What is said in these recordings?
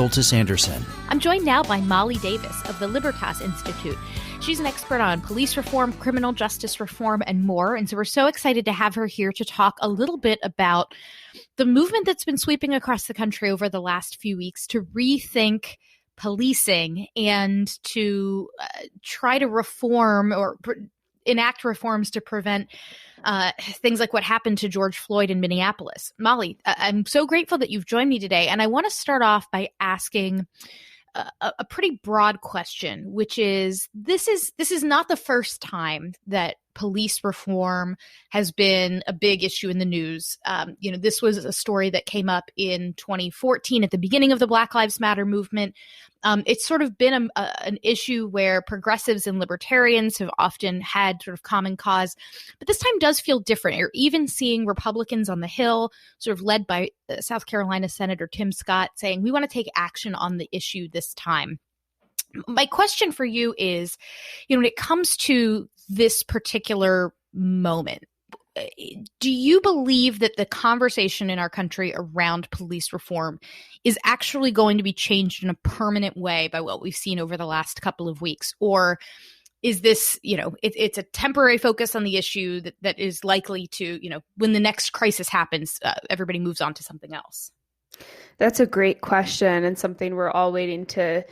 Soltis Anderson. I'm joined now by Molly Davis of the Libertas Institute. She's an expert on police reform, criminal justice reform, and more. And so we're so excited to have her here to talk a little bit about the movement that's been sweeping across the country over the last few weeks to rethink policing and to try to reform or enact reforms to prevent things like what happened to George Floyd in Minneapolis. Molly, I'm so grateful that you've joined me today. And I want to start off by asking a pretty broad question, which is this is not the first time that police reform has been a big issue in the news. This was a story that came up in 2014 at the beginning of the Black Lives Matter movement. It's sort of been an issue where progressives and libertarians have often had sort of common cause, but this time does feel different. You're even seeing Republicans on the Hill, sort of led by South Carolina Senator Tim Scott, saying we want to take action on the issue this time. My question for you is, when it comes to this particular moment, do you believe that the conversation in our country around police reform is actually going to be changed in a permanent way by what we've seen over the last couple of weeks? Or is this, it's a temporary focus on the issue that is likely to, when the next crisis happens, everybody moves on to something else? That's a great question and something we're all waiting to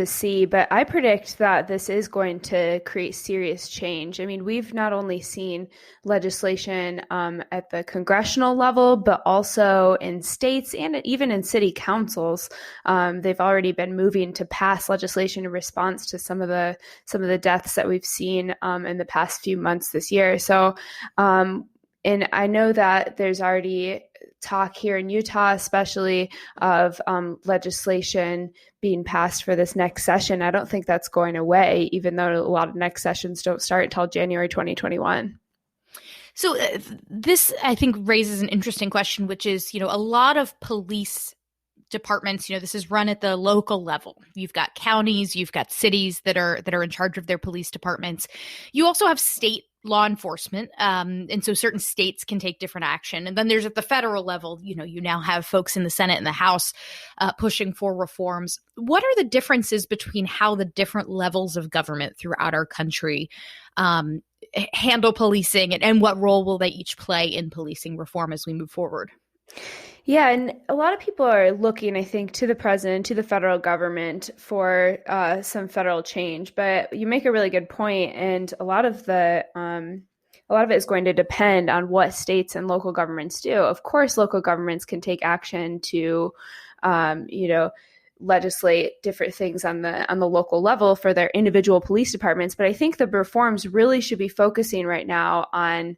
see. But I predict that this is going to create serious change. I mean, we've not only seen legislation at the congressional level, but also in states and even in city councils. They've already been moving to pass legislation in response to some of the deaths that we've seen in the past few months this year. So, and I know that there's already talk here in Utah, especially of legislation being passed for this next session. I don't think that's going away, even though a lot of next sessions don't start until January 2021. So this, I think, raises an interesting question, which is, a lot of police departments, this is run at the local level. You've got counties, you've got cities that are in charge of their police departments. You also have state law enforcement. And so certain states can take different action. And then there's at the federal level, you now have folks in the Senate and the House pushing for reforms. What are the differences between how the different levels of government throughout our country handle policing, and what role will they each play in policing reform as we move forward? Yeah, and a lot of people are looking, I think, to the president, to the federal government for some federal change. But you make a really good point, and a lot of it is going to depend on what states and local governments do. Of course, local governments can take action to, legislate different things on the local level for their individual police departments. But I think the reforms really should be focusing right now on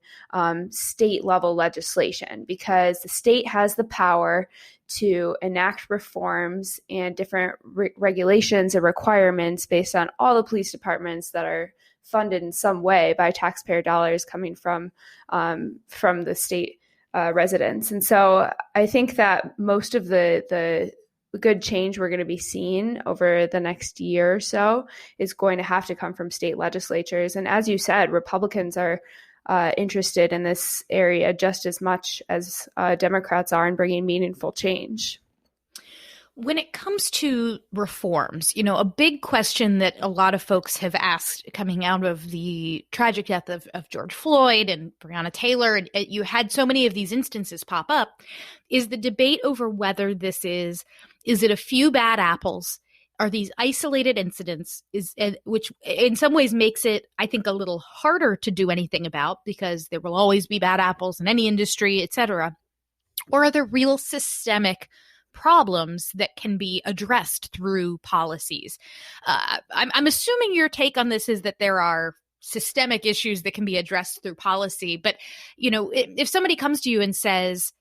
state level legislation, because the state has the power to enact reforms and different regulations and requirements based on all the police departments that are funded in some way by taxpayer dollars coming from the state residents. And so I think that most of the good change we're going to be seeing over the next year or so is going to have to come from state legislatures. And as you said, Republicans are interested in this area just as much as Democrats are in bringing meaningful change. When it comes to reforms, a big question that a lot of folks have asked coming out of the tragic death of George Floyd and Breonna Taylor, and you had so many of these instances pop up, is the debate over whether this is it a few bad apples? Are these isolated incidents, which in some ways makes it, I think, a little harder to do anything about, because there will always be bad apples in any industry, et cetera? Or are there real systemic problems that can be addressed through policies? I'm assuming your take on this is that there are systemic issues that can be addressed through policy. But, if somebody comes to you and says,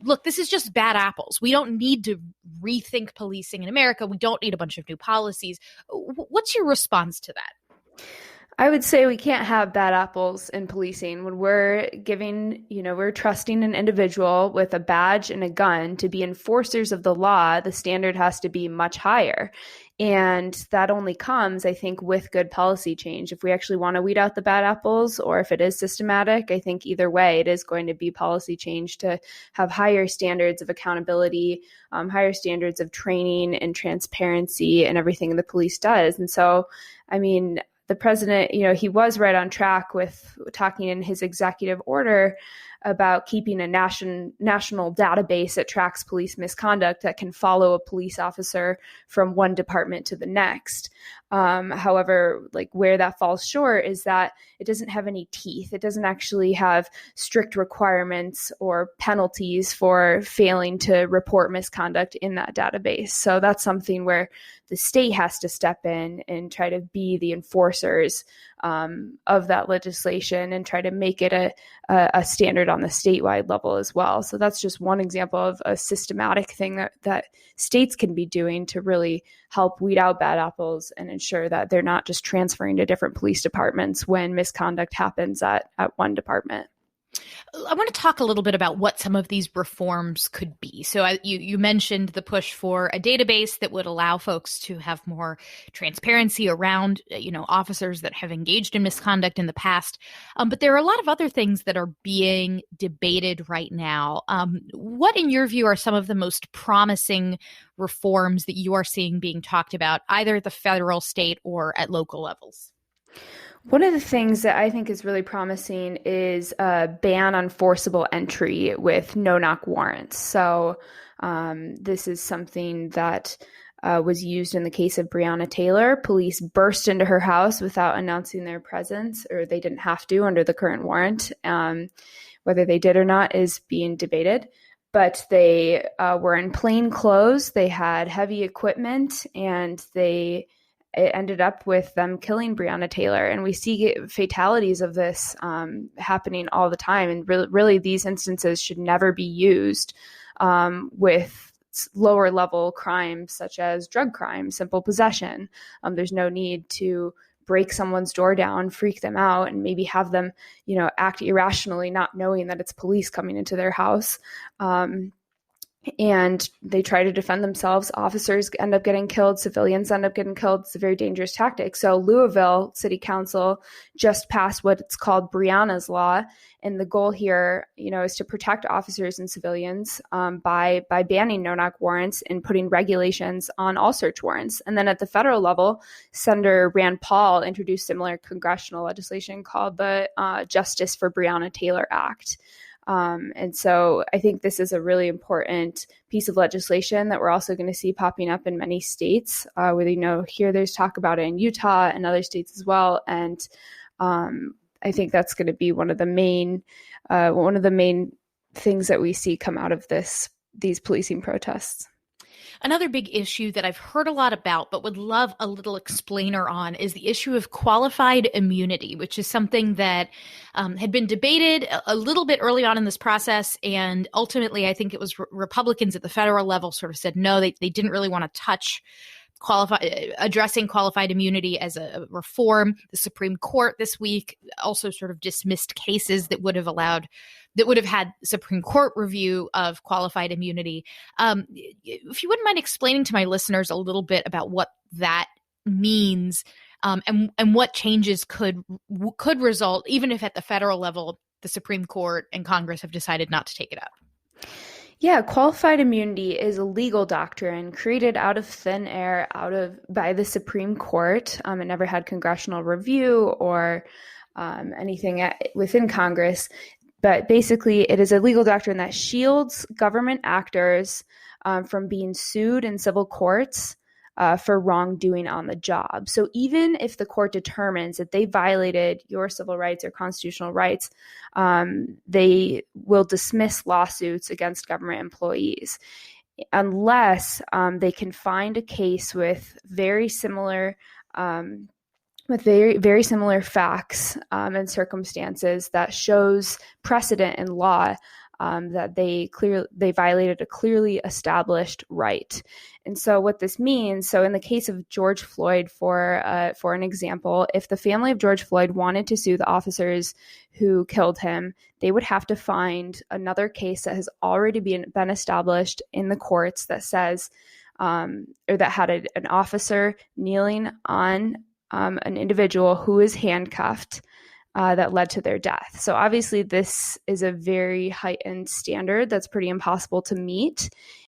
look, this is just bad apples, we don't need to rethink policing in America, we don't need a bunch of new policies, what's your response to that? I would say we can't have bad apples in policing. When we're giving, we're trusting an individual with a badge and a gun to be enforcers of the law, the standard has to be much higher. And that only comes, I think, with good policy change. If we actually want to weed out the bad apples, or if it is systematic, I think either way, it is going to be policy change to have higher standards of accountability, higher standards of training and transparency and everything the police does. And so, I mean, the president, he was right on track with talking in his executive order about keeping a national database that tracks police misconduct that can follow a police officer from one department to the next. However, like where that falls short is that it doesn't have any teeth. It doesn't actually have strict requirements or penalties for failing to report misconduct in that database. So that's something where the state has to step in and try to be the enforcers of that legislation and try to make it a standard on the statewide level as well. So that's just one example of a systematic thing that states can be doing to really help weed out bad apples and ensure that they're not just transferring to different police departments when misconduct happens at one department. I want to talk a little bit about what some of these reforms could be. So you mentioned the push for a database that would allow folks to have more transparency around, officers that have engaged in misconduct in the past. But there are a lot of other things that are being debated right now. What, in your view, are some of the most promising reforms that you are seeing being talked about, either at the federal, state, or at local levels? One of the things that I think is really promising is a ban on forcible entry with no-knock warrants. So this is something that was used in the case of Breonna Taylor. Police burst into her house without announcing their presence, or they didn't have to under the current warrant. Whether they did or not is being debated. But they were in plain clothes, they had heavy equipment, and it ended up with them killing Breonna Taylor. And we see fatalities of this happening all the time. And really, these instances should never be used with lower level crimes such as drug crime, simple possession. There's no need to break someone's door down, freak them out, and maybe have them, act irrationally, not knowing that it's police coming into their house. And they try to defend themselves. Officers end up getting killed. Civilians end up getting killed. It's a very dangerous tactic. So Louisville City Council just passed what's called Breonna's Law. And the goal here, is to protect officers and civilians by banning no-knock warrants and putting regulations on all search warrants. And then at the federal level, Senator Rand Paul introduced similar congressional legislation called the Justice for Breonna Taylor Act. And so I think this is a really important piece of legislation that we're also going to see popping up in many states. Here there's talk about it in Utah and other states as well. And I think that's going to be one of the main things that we see come out of these policing protests. Another big issue that I've heard a lot about, but would love a little explainer on, is the issue of qualified immunity, which is something that had been debated a little bit early on in this process. And ultimately, I think it was Republicans at the federal level sort of said, no, they didn't really want to touch addressing qualified immunity as a reform. The Supreme Court this week also sort of dismissed cases that would have had Supreme Court review of qualified immunity. If you wouldn't mind explaining to my listeners a little bit about what that means, and what changes could result, even if at the federal level the Supreme Court and Congress have decided not to take it up. Yeah, qualified immunity is a legal doctrine created out of thin air, by the Supreme Court. It never had congressional review or anything within Congress. But basically, it is a legal doctrine that shields government actors from being sued in civil courts for wrongdoing on the job. So even if the court determines that they violated your civil rights or constitutional rights, they will dismiss lawsuits against government employees unless they can find a case with very similar very similar facts and circumstances that shows precedent in law that they violated a clearly established right. And so what this means, so in the case of George Floyd, for an example, if the family of George Floyd wanted to sue the officers who killed him, they would have to find another case that has already been established in the courts that says, or that had an officer kneeling on an individual who is handcuffed that led to their death. So obviously this is a very heightened standard that's pretty impossible to meet.